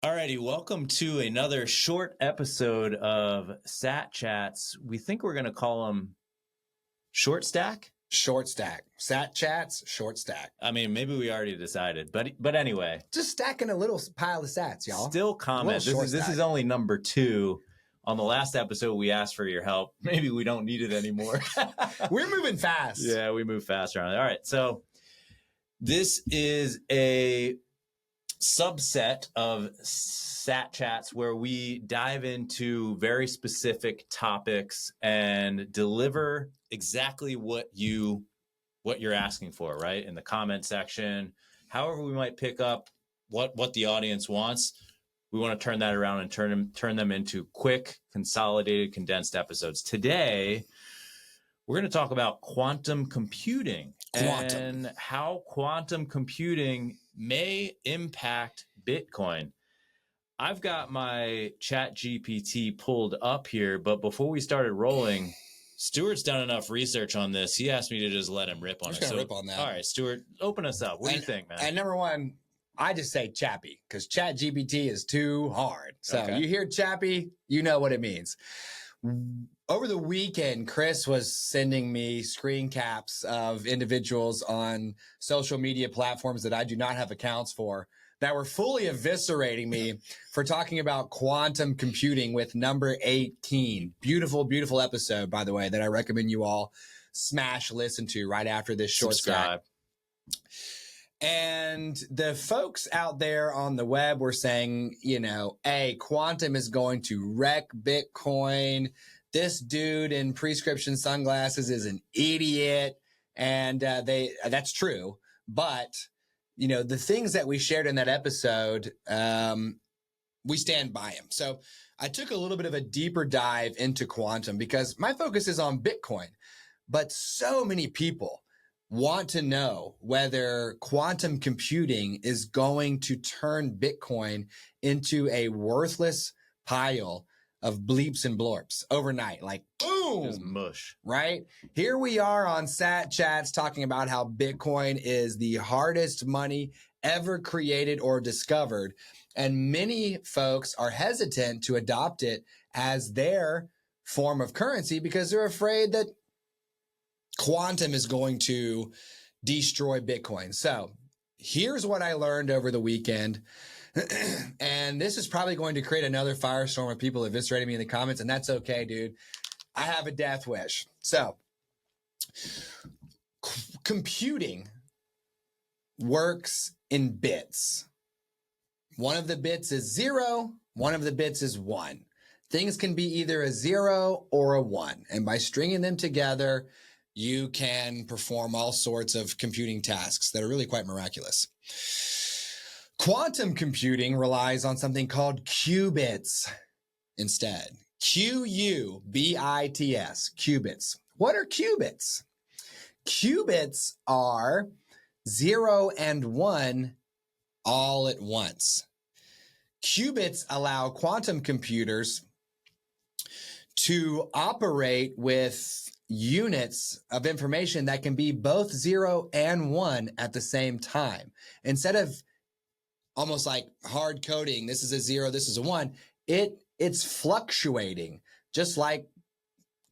Alrighty, welcome to another short episode of Satchats. We think we're going to call them short stack. Short stack. Sat chats, short stack. I mean, maybe we already decided, but anyway. Just stacking a little pile of sats, y'all. Still comment. This is only number 2. On the last episode, we asked for your help. Maybe we don't need it anymore. We're moving fast. Yeah, we move faster on it. All right, so this is a subset of sat chats where we dive into very specific topics and deliver exactly what you're asking for, right? In the comment section, however we might pick up what the audience wants, we want to turn that around and turn them into quick, consolidated, condensed episodes. Today, we're going to talk about quantum computing and how quantum computing may impact Bitcoin. I've got my chat GPT pulled up here, but before we started rolling, Stewart's done enough research on this. He asked me to just let him rip on it. Just gonna rip on that. All right, Stewart, open us up. What do you think, man? And number one, I just say Chappy because chat GPT is too hard. So You hear Chappy, you know what it means. Over the weekend, Chris was sending me screen caps of individuals on social media platforms that I do not have accounts for that were fully eviscerating me for talking about quantum computing with number 18. Beautiful, beautiful episode, by the way, that I recommend you all smash listen to right after this short Subscribe. And the folks out there on the web were saying, hey, quantum is going to wreck Bitcoin. This dude in prescription sunglasses is an idiot. And that's true. But, the things that we shared in that episode, we stand by them. So I took a little bit of a deeper dive into quantum because my focus is on Bitcoin. But so many people want to know whether quantum computing is going to turn Bitcoin into a worthless pile of bleeps and blorps overnight. Like, boom! Just mush. Right? Here we are on Sat Chats talking about how Bitcoin is the hardest money ever created or discovered. And many folks are hesitant to adopt it as their form of currency because they're afraid that quantum is going to destroy Bitcoin. So here's what I learned over the weekend. And this is probably going to create another firestorm of people eviscerating me in the comments. And that's okay, dude. I have a death wish. So computing works in bits. One of the bits is 0. One of the bits is 1. Things can be either a 0 or a 1. And by stringing them together, you can perform all sorts of computing tasks that are really quite miraculous. Quantum computing relies on something called qubits instead. Qubits, qubits. What are qubits? Qubits are 0 and 1 all at once. Qubits allow quantum computers to operate with units of information that can be both 0 and 1 at the same time. Instead of almost like hard coding, this is a 0, this is a 1, it's fluctuating. Just like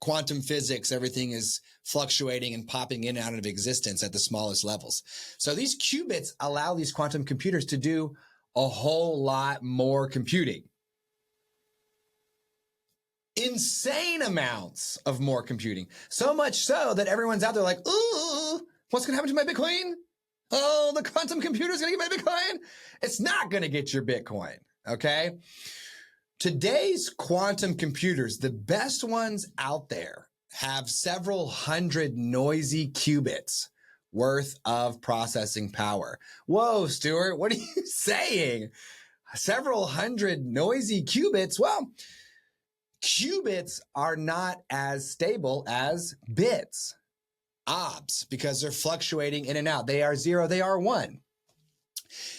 quantum physics, everything is fluctuating and popping in and out of existence at the smallest levels. So these qubits allow these quantum computers to do a whole lot more computing. Insane amounts of more computing. So much so that everyone's out there like, ooh, what's going to happen to my Bitcoin? Oh, the quantum computer is going to get my Bitcoin. It's not going to get your Bitcoin. Okay. Today's quantum computers, the best ones out there, have several hundred noisy qubits worth of processing power. Whoa, Stewart, what are you saying? Several hundred noisy qubits? Well, qubits are not as stable as bits, obs, because they're fluctuating in and out. They are 0, they are 1.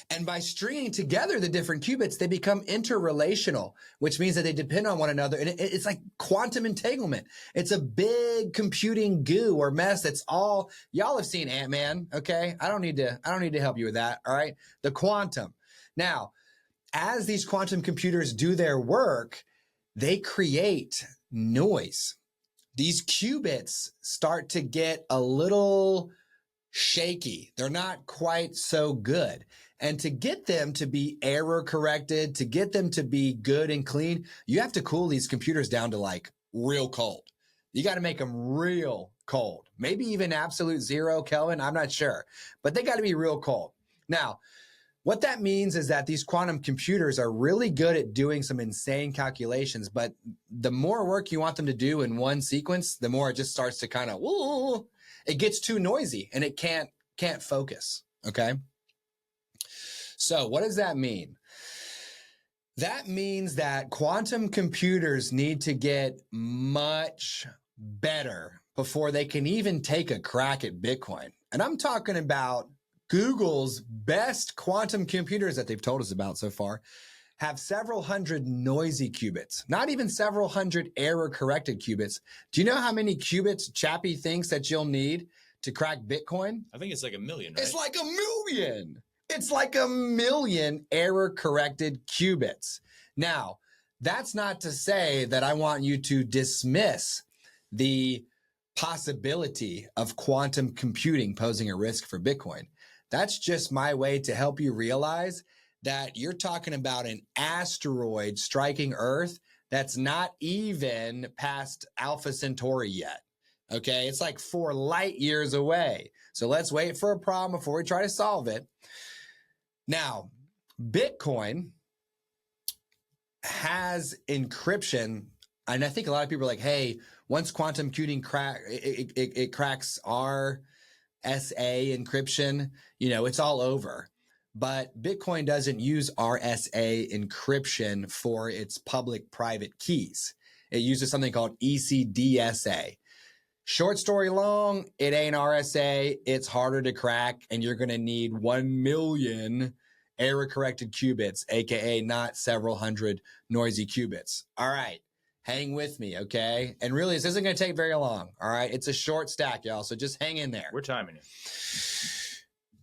And by stringing together the different qubits, they become interrelational, which means that they depend on one another. And it's like quantum entanglement. It's a big computing goo or mess that's all, y'all have seen Ant-Man, okay? I don't need to help you with that, all right? The quantum. Now, as these quantum computers do their work, they create noise. These qubits start to get a little shaky. They're not quite so good. And to get them to be error corrected, to get them to be good and clean, you have to cool these computers down to like real cold. You got to make them real cold, maybe even absolute 0 Kelvin. I'm not sure, but they got to be real cold. Now, what that means is that these quantum computers are really good at doing some insane calculations, but the more work you want them to do in one sequence, the more it just starts to kind of, it gets too noisy and it can't focus, okay? So what does that mean? That means that quantum computers need to get much better before they can even take a crack at Bitcoin. And I'm talking about Google's best quantum computers that they've told us about so far have several hundred noisy qubits, not even several hundred error-corrected qubits. Do you know how many qubits Chappie thinks that you'll need to crack Bitcoin? I think it's like 1 million, right? It's like 1 million. It's like 1 million error-corrected qubits. Now, that's not to say that I want you to dismiss the possibility of quantum computing posing a risk for Bitcoin. That's just my way to help you realize that you're talking about an asteroid striking Earth that's not even past Alpha Centauri yet. Okay, it's like 4 light years away. So let's wait for a problem before we try to solve it. Now, Bitcoin has encryption, and I think a lot of people are like, hey, once quantum computing cracks RSA encryption, it's all over. But Bitcoin doesn't use RSA encryption for its public-private keys. It uses something called ECDSA. Short story long, it ain't RSA. It's harder to crack, and you're going to need 1 million error-corrected qubits, aka not several hundred noisy qubits. All right, hang with me, okay? And really, this isn't going to take very long, all right? It's a short stack, y'all, so just hang in there. We're timing it.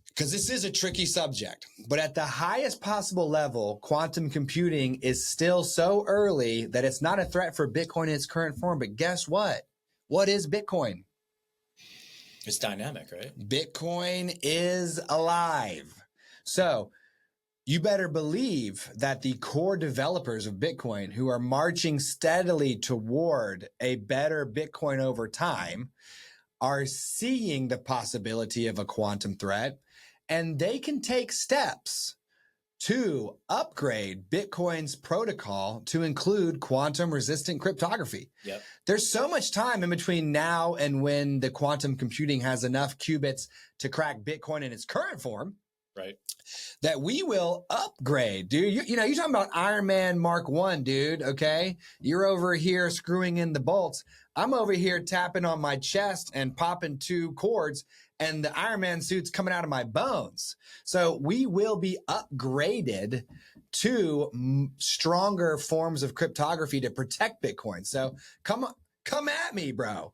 Because this is a tricky subject. But at the highest possible level, quantum computing is still so early that it's not a threat for Bitcoin in its current form. But guess what? What is Bitcoin? It's dynamic, right? Bitcoin is alive. So you better believe that the core developers of Bitcoin who are marching steadily toward a better Bitcoin over time are seeing the possibility of a quantum threat, and they can take steps to upgrade Bitcoin's protocol to include quantum resistant cryptography. Yep. There's so much time in between now and when the quantum computing has enough qubits to crack Bitcoin in its current form. Right. That we will upgrade, dude. You're talking about Iron Man Mark 1, dude, okay? You're over here screwing in the bolts. I'm over here tapping on my chest and popping 2 cords, and the Iron Man suit's coming out of my bones. So we will be upgraded to stronger forms of cryptography to protect Bitcoin. So come at me, bro.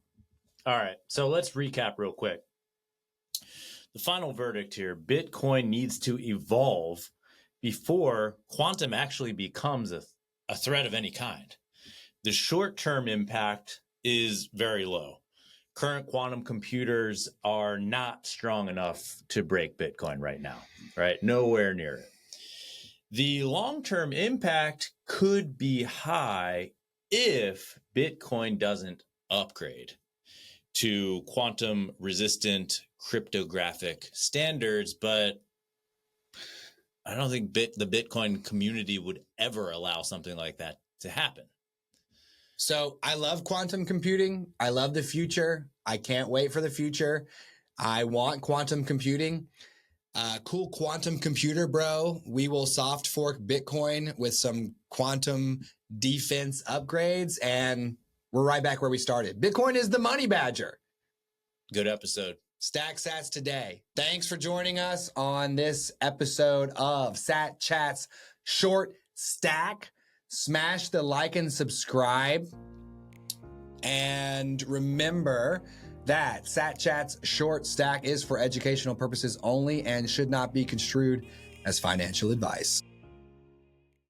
All right. So let's recap real quick. The final verdict here, Bitcoin needs to evolve before quantum actually becomes a threat of any kind. The short-term impact is very low. Current quantum computers are not strong enough to break Bitcoin right now, right? Nowhere near it. The long-term impact could be high if Bitcoin doesn't upgrade to quantum resistant cryptographic standards, but I don't think the Bitcoin community would ever allow something like that to happen. So I love quantum computing. I love the future. I can't wait for the future. I want quantum computing. Cool quantum computer, bro. We will soft fork Bitcoin with some quantum defense upgrades, and we're right back where we started. Bitcoin is the money badger. Good episode. Stack Sats today. Thanks for joining us on this episode of Sat Chats Short Stack. Smash the like and subscribe. And remember that Sat Chats Short Stack is for educational purposes only and should not be construed as financial advice.